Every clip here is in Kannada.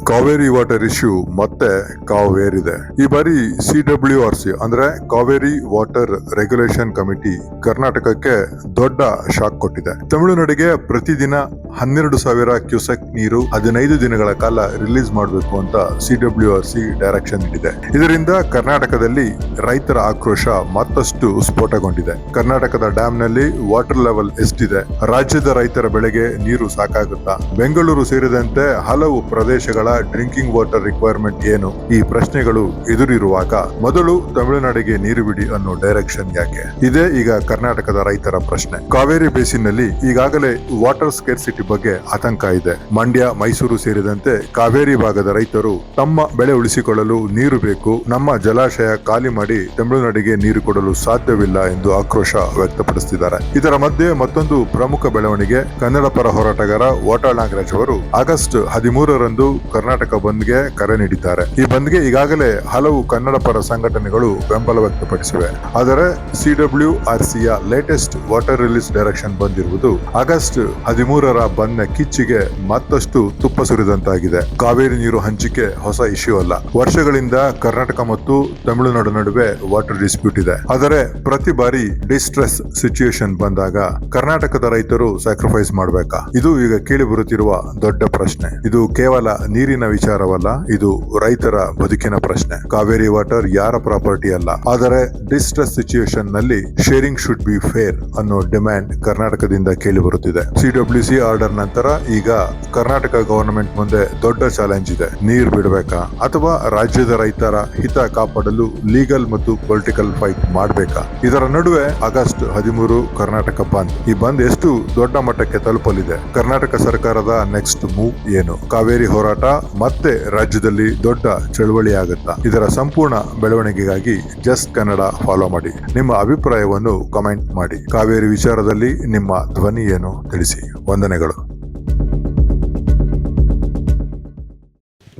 ಕಾವೇರಿ ವಾಟರ್ ಇಶ್ಯೂ ಮತ್ತೆ ಕಾವೇರಿದೆ. ಈ ಬಾರಿ CWRC ಅಂದ್ರೆ ಕಾವೇರಿ ವಾಟರ್ ರೆಗ್ಯುಲೇಷನ್ ಕಮಿಟಿ ಕರ್ನಾಟಕಕ್ಕೆ ದೊಡ್ಡ ಶಾಕ್ ಕೊಟ್ಟಿದೆ. ತಮಿಳುನಾಡಿಗೆ ಪ್ರತಿದಿನ 12,000 ಕ್ಯೂಸೆಕ್ ನೀರು 15 ದಿನಗಳ ಕಾಲ ರಿಲೀಸ್ ಮಾಡಬೇಕು ಅಂತ CWRC ಡೈರೆಕ್ಷನ್ ನೀಡಿದೆ. ಇದರಿಂದ ಕರ್ನಾಟಕದಲ್ಲಿ ರೈತರ ಆಕ್ರೋಶ ಮತ್ತಷ್ಟು ಸ್ಫೋಟಗೊಂಡಿದೆ. ಕರ್ನಾಟಕದ ಡ್ಯಾಮ್ ನಲ್ಲಿ ವಾಟರ್ ಲೆವೆಲ್ ಎಷ್ಟಿದೆ? ರಾಜ್ಯದ ರೈತರ ಬೆಳೆಗೆ ನೀರು ಸಾಕಾಗುತ್ತಾ? ಬೆಂಗಳೂರು ಸೇರಿದಂತೆ ಹಲವು ಪ್ರದೇಶಗಳ ಡ್ರಿಂಕಿಂಗ್ ವಾಟರ್ ರಿಕ್ವೈರ್ಮೆಂಟ್ ಏನು? ಈ ಪ್ರಶ್ನೆಗಳು ಎದುರಿರುವಾಗ ಮೊದಲು ತಮಿಳುನಾಡಿಗೆ ನೀರು ಬಿಡಿ ಅನ್ನೋ ಡೈರೆಕ್ಷನ್ ಯಾಕೆ? ಇದೇ ಈಗ ಕರ್ನಾಟಕದ ರೈತರ ಪ್ರಶ್ನೆ. ಕಾವೇರಿ ಬೇಸಿನ್ ನಲ್ಲಿ ಈಗಾಗಲೇ ವಾಟರ್ ಸ್ಕೇರ್ಸಿಟಿ ಬಗ್ಗೆ ಆತಂಕ ಇದೆ. ಮಂಡ್ಯ, ಮೈಸೂರು ಸೇರಿದಂತೆ ಕಾವೇರಿ ಭಾಗದ ರೈತರು ತಮ್ಮ ಬೆಳೆ ಉಳಿಸಿಕೊಳ್ಳಲು ನೀರು ಬೇಕು, ನಮ್ಮ ಜಲಾಶಯ ಖಾಲಿ ಮಾಡಿ ತಮಿಳುನಾಡಿಗೆ ನೀರು ಕೊಡಲು ಸಾಧ್ಯವಿಲ್ಲ ಎಂದು ಆಕ್ರೋಶ ವ್ಯಕ್ತಪಡಿಸುತ್ತಿದ್ದಾರೆ. ಇದರ ಮಧ್ಯೆ ಮತ್ತೊಂದು ಪ್ರಮುಖ ಬೆಳವಣಿಗೆ, ಕನ್ನಡ ಪರ ಹೋರಾಟಗಾರ ವಾಟಾಳ್ ನಾಗರಾಜ್ ಅವರು ಆಗಸ್ಟ್ 13ರಂದು ಕರ್ನಾಟಕ ಬಂದ್ಗೆ ಕರೆ ನೀಡಿದ್ದಾರೆ. ಈ ಬಂದ್ಗೆ ಈಗಾಗಲೇ ಹಲವು ಕನ್ನಡ ಪರ ಸಂಘಟನೆಗಳು ಬೆಂಬಲ ವ್ಯಕ್ತಪಡಿಸಿವೆ. ಆದರೆ CWRCಯ ಲೇಟೆಸ್ಟ್ ವಾಟರ್ ರಿಲೀಸ್ ಡೈರೆಕ್ಷನ್ ಬಂದಿರುವುದು ಆಗಸ್ಟ್ 13ರ ಬಂದ್ನ ಕಿಚ್ಚಿಗೆ ಮತ್ತಷ್ಟು ತುಪ್ಪ ಸುರಿದಂತಾಗಿದೆ. ಕಾವೇರಿ ನೀರು ಹಂಚಿಕೆ ಹೊಸ ಇಶ್ಯೂ ಅಲ್ಲ. ವರ್ಷಗಳಿಂದ ಕರ್ನಾಟಕ ಮತ್ತು ತಮಿಳುನಾಡು ನಡುವೆ ವಾಟರ್ ಡಿಸ್ಪ್ಯೂಟ್ ಇದೆ. ಆದರೆ ಪ್ರತಿ ಬಾರಿ ಡಿಸ್ಟ್ರೆಸ್ ಸಿಚುಯೇಷನ್ ಬಂದಾಗ ಕರ್ನಾಟಕದ ರೈತರು ಸ್ಯಾಕ್ರಿಫೈಸ್ ಮಾಡಬೇಕಾ? ಇದು ಈಗ ಕೇಳಿ ಬರುತ್ತಿರುವ ದೊಡ್ಡ ಪ್ರಶ್ನೆ. ಇದು ಕೇವಲ ನೀರಿನ ವಿಚಾರವಲ್ಲ, ಇದು ರೈತರ ಬದುಕಿನ ಪ್ರಶ್ನೆ. ಕಾವೇರಿ ವಾಟರ್ ಯಾರ ಪ್ರಾಪರ್ಟಿ ಅಲ್ಲ, ಆದರೆ ಡಿಸ್ಟ್ರೆಸ್ ಸಿಚುಯೇಷನ್ ನಲ್ಲಿ ಶೇರಿಂಗ್ ಶುಡ್ ಬಿ ಫೇರ್ ಅನ್ನೋ ಡಿಮ್ಯಾಂಡ್ ಕರ್ನಾಟಕದಿಂದ ಕೇಳಿ ಬರುತ್ತಿದೆ. CWC ಆರ್ಡರ್ ನಂತರ ಈಗ ಕರ್ನಾಟಕ ಗವರ್ನಮೆಂಟ್ ಮುಂದೆ ದೊಡ್ಡ ಚಾಲೆಂಜ್ ಇದೆ. ನೀರು ಬಿಡಬೇಕಾ ಅಥವಾ ರಾಜ್ಯದ ರೈತರ ಹಿತ ಕಾಪಾಡಲು ಲೀಗಲ್ ಮತ್ತು ಪೊಲಿಟಿಕಲ್ ಫೈಟ್ ಮಾಡಬೇಕಾ? ಇದರ ನಡುವೆ ಆಗಸ್ಟ್ 13 ಕರ್ನಾಟಕ ಬಂದ್. ಈ ಬಂದ್ ಎಷ್ಟು ದೊಡ್ಡ ಮಟ್ಟಕ್ಕೆ ತಲುಪಲಿದೆ? ಕರ್ನಾಟಕ ಸರ್ಕಾರದ ನೆಕ್ಸ್ಟ್ ಮೂವ್ ಏನು? ಕಾವೇರಿ ಹೋರಾಟ ಮತ್ತೆ ರಾಜ್ಯದಲ್ಲಿ ದೊಡ್ಡ ಚಳವಳಿ ಆಗುತ್ತಾ? ಇದರ ಸಂಪೂರ್ಣ ಬೆಳವಣಿಗೆಗಾಗಿ ಜಸ್ಟ್ ಕನ್ನಡ ಫಾಲೋ ಮಾಡಿ. ನಿಮ್ಮ ಅಭಿಪ್ರಾಯವನ್ನು ಕಮೆಂಟ್ ಮಾಡಿ. ಕಾವೇರಿ ವಿಚಾರದಲ್ಲಿ ನಿಮ್ಮ ಧ್ವನಿ ಏನು ತಿಳಿಸಿ. ವಂದನೆಗಳು.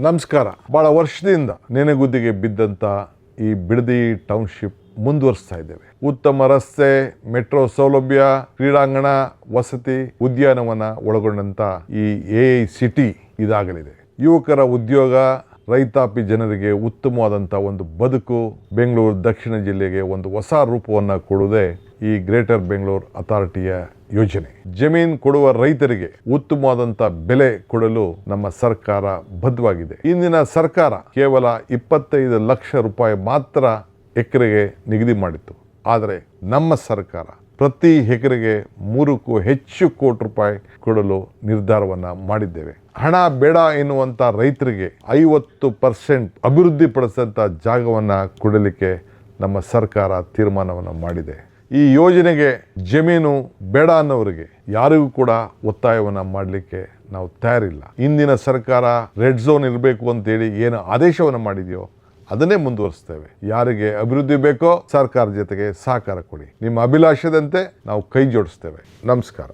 ನಮಸ್ಕಾರ. ಬಹಳ ವರ್ಷದಿಂದ ನೆನೆಗುದ್ದಿಗೆ ಬಿದ್ದಂತ ಈ ಬಿಡದಿ ಟೌನ್ಶಿಪ್ ಮುಂದುವರಿಸ್ತಾ ಇದ್ದೇವೆ. ಉತ್ತಮ ರಸ್ತೆ, ಮೆಟ್ರೋ ಸೌಲಭ್ಯ, ಕ್ರೀಡಾಂಗಣ, ವಸತಿ, ಉದ್ಯಾನವನ ಒಳಗೊಂಡಂತ ಈ AI ಸಿಟಿ ಇದಾಗಲಿದೆ. ಯುವಕರ ಉದ್ಯೋಗ, ರೈತಾಪಿ ಜನರಿಗೆ ಉತ್ತಮವಾದಂಥ ಒಂದು ಬದುಕು, ಬೆಂಗಳೂರು ದಕ್ಷಿಣ ಜಿಲ್ಲೆಗೆ ಒಂದು ಹೊಸ ರೂಪವನ್ನು ಕೊಡುವುದೇ ಈ ಗ್ರೇಟರ್ ಬೆಂಗಳೂರು ಅಥಾರಿಟಿಯ ಯೋಜನೆ. ಜಮೀನು ಕೊಡುವ ರೈತರಿಗೆ ಉತ್ತಮವಾದಂಥ ಬೆಲೆ ಕೊಡಲು ನಮ್ಮ ಸರ್ಕಾರ ಬದ್ಧವಾಗಿದೆ. ಇಂದಿನ ಸರ್ಕಾರ ಕೇವಲ 25 ಲಕ್ಷ ರೂಪಾಯಿ ಮಾತ್ರ ಎಕರೆಗೆ ನಿಗದಿ ಮಾಡಿತ್ತು. ಆದರೆ ನಮ್ಮ ಸರ್ಕಾರ ಪ್ರತಿ ಎಕರೆಗೆ 3ಕ್ಕೂ ಹೆಚ್ಚು ಕೋಟಿ ರೂಪಾಯಿ ಕೊಡಲು ನಿರ್ಧಾರವನ್ನು ಮಾಡಿದ್ದೇವೆ. ಹಣ ಬೇಡ ಎನ್ನುವಂಥ ರೈತರಿಗೆ 50% ಅಭಿವೃದ್ಧಿ ಪಡಿಸಿದಂಥ ಜಾಗವನ್ನು ಕೊಡಲಿಕ್ಕೆ ನಮ್ಮ ಸರ್ಕಾರ ತೀರ್ಮಾನವನ್ನು ಮಾಡಿದೆ. ಈ ಯೋಜನೆಗೆ ಜಮೀನು ಬೇಡ ಅನ್ನೋರಿಗೆ ಯಾರಿಗೂ ಕೂಡ ಒತ್ತಾಯವನ್ನು ಮಾಡಲಿಕ್ಕೆ ನಾವು ತಯಾರಿಲ್ಲ. ಇಂದಿನ ಸರ್ಕಾರ ರೆಡ್ ಝೋನ್ ಇರಬೇಕು ಅಂತೇಳಿ ಏನು ಆದೇಶವನ್ನು ಮಾಡಿದೆಯೋ ಅದನ್ನೇ ಮುಂದುವರಿಸ್ತೇವೆ. ಯಾರಿಗೆ ಅಭಿವೃದ್ಧಿ ಬೇಕೋ ಸರ್ಕಾರ ಜೊತೆಗೆ ಸಹಕಾರ ಕೊಡಿ. ನಿಮ್ಮ ಅಭಿಲಾಷದಂತೆ ನಾವು ಕೈ ಜೋಡಿಸ್ತೇವೆ. ನಮಸ್ಕಾರ.